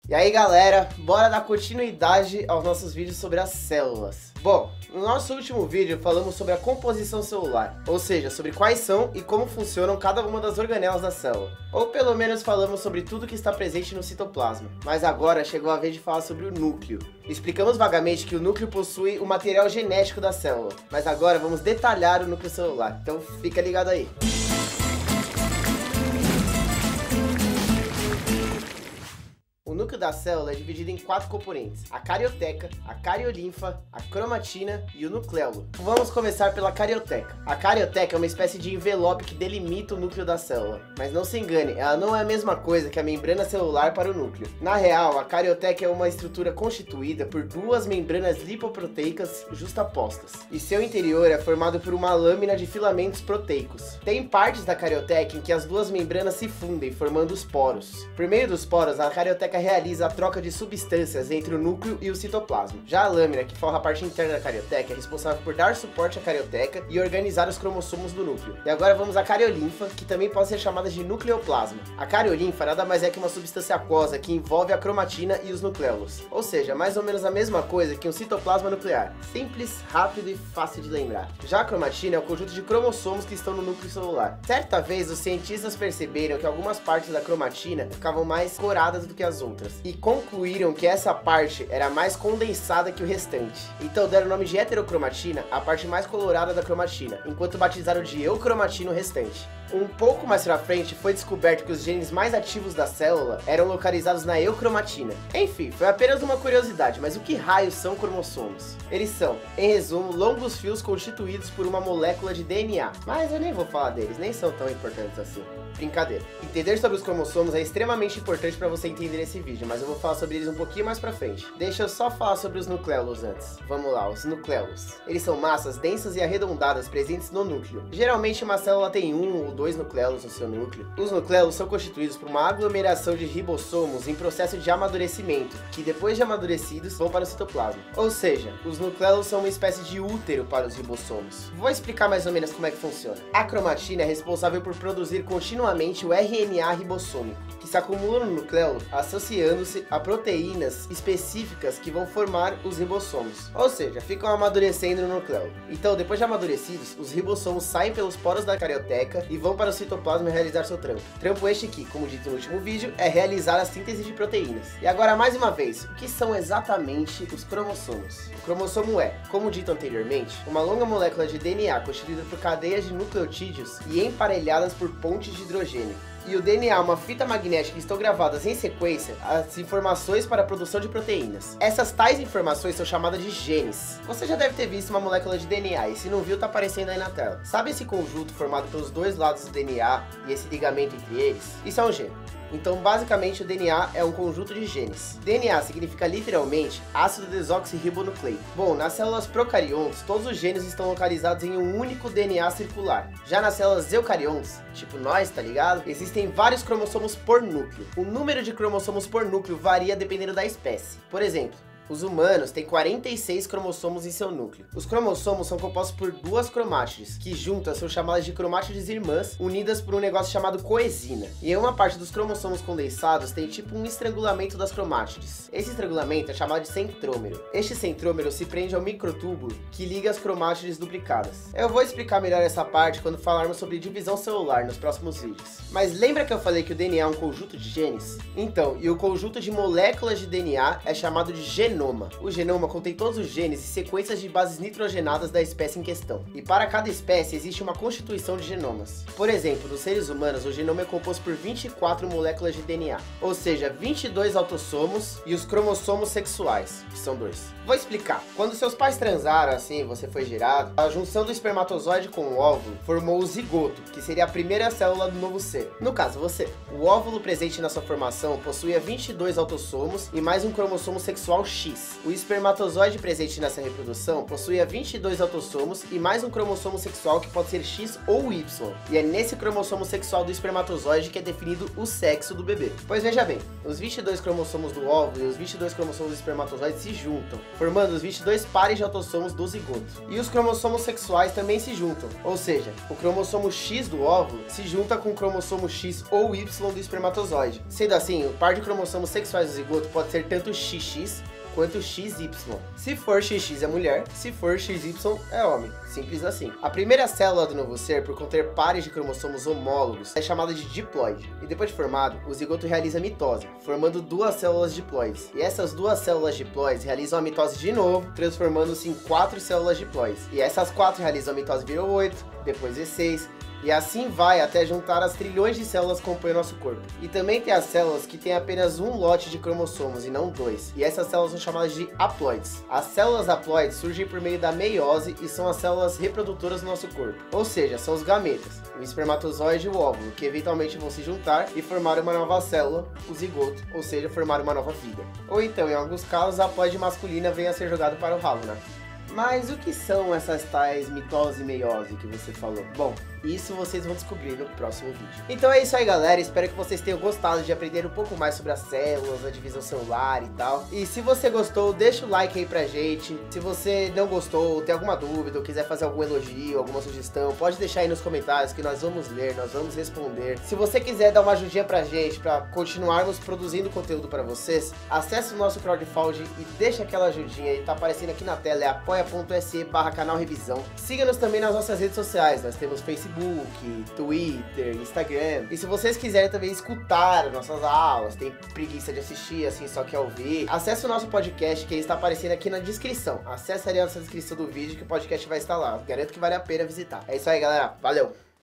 E aí galera, bora dar continuidade aos nossos vídeos sobre as células. Bom, no nosso último vídeo falamos sobre a composição celular, ou seja, sobre quais são e como funcionam cada uma das organelas da célula. Ou pelo menos falamos sobre tudo que está presente no citoplasma. Mas agora chegou a vez de falar sobre o núcleo. Explicamos vagamente que o núcleo possui o material genético da célula, mas agora vamos detalhar o núcleo celular, então fica ligado aí. O núcleo da célula é dividido em 4 componentes: a carioteca, a cariolinfa, a cromatina e o nucleolo. Vamos começar pela carioteca. A carioteca é uma espécie de envelope que delimita o núcleo da célula. Mas não se engane, ela não é a mesma coisa que a membrana celular para o núcleo. Na real, a carioteca é uma estrutura constituída por duas membranas lipoproteicas justapostas. E seu interior é formado por uma lâmina de filamentos proteicos. Tem partes da carioteca em que as duas membranas se fundem, formando os poros. Por meio dos poros, a carioteca realiza a troca de substâncias entre o núcleo e o citoplasma. Já a lâmina, que forra a parte interna da carioteca, é responsável por dar suporte à carioteca e organizar os cromossomos do núcleo. E agora vamos à cariolinfa, que também pode ser chamada de nucleoplasma. A cariolinfa nada mais é que uma substância aquosa que envolve a cromatina e os nucleolos. Ou seja, mais ou menos a mesma coisa que um citoplasma nuclear. Simples, rápido e fácil de lembrar. Já a cromatina é o conjunto de cromossomos que estão no núcleo celular. Certa vez, os cientistas perceberam que algumas partes da cromatina ficavam mais coradas do que as outras, e concluíram que essa parte era mais condensada que o restante. Então deram o nome de heterocromatina à parte mais colorada da cromatina, enquanto batizaram de eucromatina o restante. Um pouco mais pra frente foi descoberto que os genes mais ativos da célula eram localizados na eucromatina. Enfim, foi apenas uma curiosidade, mas o que raios são cromossomos? Eles são, em resumo, longos fios constituídos por uma molécula de DNA. Mas eu nem vou falar deles, nem são tão importantes assim. Brincadeira. Entender sobre os cromossomos é extremamente importante para você entender esse vídeo, mas eu vou falar sobre eles um pouquinho mais pra frente. Deixa eu só falar sobre os nucleolos antes. Vamos lá, os nucleolos. Eles são massas densas e arredondadas presentes no núcleo. Geralmente uma célula tem um ou dois nucleolos no seu núcleo. Os nucleolos são constituídos por uma aglomeração de ribossomos em processo de amadurecimento, que depois de amadurecidos vão para o citoplasma. Ou seja, os nucleolos são uma espécie de útero para os ribossomos. Vou explicar mais ou menos como é que funciona. A cromatina é responsável por produzir continuamente o RNA ribossômico, que se acumula no nucleolo, associando-se a proteínas específicas que vão formar os ribossomos. Ou seja, ficam amadurecendo no nucleolo. Então, depois de amadurecidos, os ribossomos saem pelos poros da carioteca e vão para o citoplasma realizar seu trampo. Trampo este que, como dito no último vídeo, é realizar a síntese de proteínas. E agora, mais uma vez, o que são exatamente os cromossomos? O cromossomo é, como dito anteriormente, uma longa molécula de DNA constituída por cadeias de nucleotídeos e emparelhadas por pontes de hidrogênio. E o DNA é uma fita magnética que estão gravadas em sequência as informações para a produção de proteínas. Essas tais informações são chamadas de genes. Você já deve ter visto uma molécula de DNA, e se não viu, tá aparecendo aí na tela. Sabe esse conjunto formado pelos dois lados do DNA e esse ligamento entre eles? Isso é um gene. Então, basicamente, o DNA é um conjunto de genes. DNA significa literalmente ácido desoxirribonucleico. Bom, nas células procariontes, todos os genes estão localizados em um único DNA circular. Já nas células eucariontes, tipo nós, tá ligado? Existem vários cromossomos por núcleo. O número de cromossomos por núcleo varia dependendo da espécie. Por exemplo, os humanos têm 46 cromossomos em seu núcleo. Os cromossomos são compostos por duas cromátides, que juntas são chamadas de cromátides irmãs, unidas por um negócio chamado coesina. E em uma parte dos cromossomos condensados tem tipo um estrangulamento das cromátides. Esse estrangulamento é chamado de centrômero. Este centrômero se prende ao microtúbulo que liga as cromátides duplicadas. Eu vou explicar melhor essa parte quando falarmos sobre divisão celular nos próximos vídeos. Mas lembra que eu falei que o DNA é um conjunto de genes? Então, e o conjunto de moléculas de DNA é chamado de genoma. O genoma contém todos os genes e sequências de bases nitrogenadas da espécie em questão. E para cada espécie existe uma constituição de genomas. Por exemplo, nos seres humanos, o genoma é composto por 24 moléculas de DNA, ou seja, 22 autossomos e os cromossomos sexuais, que são 2. Vou explicar. Quando seus pais transaram, assim, você foi gerado, a junção do espermatozoide com o óvulo formou o zigoto, que seria a primeira célula do novo ser. No caso, você. O óvulo presente na sua formação possuía 22 autossomos e mais um cromossomo sexual X, X. O espermatozoide presente nessa reprodução possuía 22 autossomos e mais um cromossomo sexual que pode ser X ou Y. E é nesse cromossomo sexual do espermatozoide que é definido o sexo do bebê. Pois veja bem, os 22 cromossomos do óvulo e os 22 cromossomos do espermatozoide se juntam, formando os 22 pares de autossomos do zigoto. E os cromossomos sexuais também se juntam, ou seja, o cromossomo X do óvulo se junta com o cromossomo X ou Y do espermatozoide. Sendo assim, o par de cromossomos sexuais do zigoto pode ser tanto XX quanto XY. Se for XX é mulher, se for XY é homem. Simples assim. A primeira célula do novo ser, por conter pares de cromossomos homólogos, é chamada de diploide. E depois de formado, o zigoto realiza mitose, formando duas células diploides. E essas duas células diploides realizam a mitose de novo, transformando-se em 4 células diploides. E essas 4 realizam a mitose, viram 8, depois 16, e assim vai até juntar as trilhões de células que compõem o nosso corpo. E também tem as células que têm apenas um lote de cromossomos e não 2. E essas células são chamadas de haploides. As células haploides surgem por meio da meiose e são as células reprodutoras do nosso corpo. Ou seja, são os gametas, o espermatozoide e o óvulo, que eventualmente vão se juntar e formar uma nova célula, o zigoto, ou seja, formar uma nova vida. Ou então, em alguns casos, a haploide masculina vem a ser jogado para o ralo, né? Mas o que são essas tais mitose e meiose que você falou? Bom, isso vocês vão descobrir no próximo vídeo. Então é isso aí, galera. Espero que vocês tenham gostado de aprender um pouco mais sobre as células, a divisão celular e tal. E se você gostou, deixa o like aí pra gente. Se você não gostou, tem alguma dúvida, ou quiser fazer algum elogio, alguma sugestão, pode deixar aí nos comentários que nós vamos ler, nós vamos responder. Se você quiser dar uma ajudinha pra gente, pra continuarmos produzindo conteúdo pra vocês, acesse o nosso crowdfunding e deixa aquela ajudinha aí. Tá aparecendo aqui na tela, é apoia.se/canal Revisão. Siga-nos também nas nossas redes sociais. Nós temos Facebook, Twitter, Instagram. E se vocês quiserem também escutar nossas aulas, tem preguiça de assistir, assim, só quer ouvir, acesse o nosso podcast que está aparecendo aqui na descrição. Acesse ali a nossa descrição do vídeo que o podcast vai estar lá. Garanto que vale a pena visitar. É isso aí, galera. Valeu!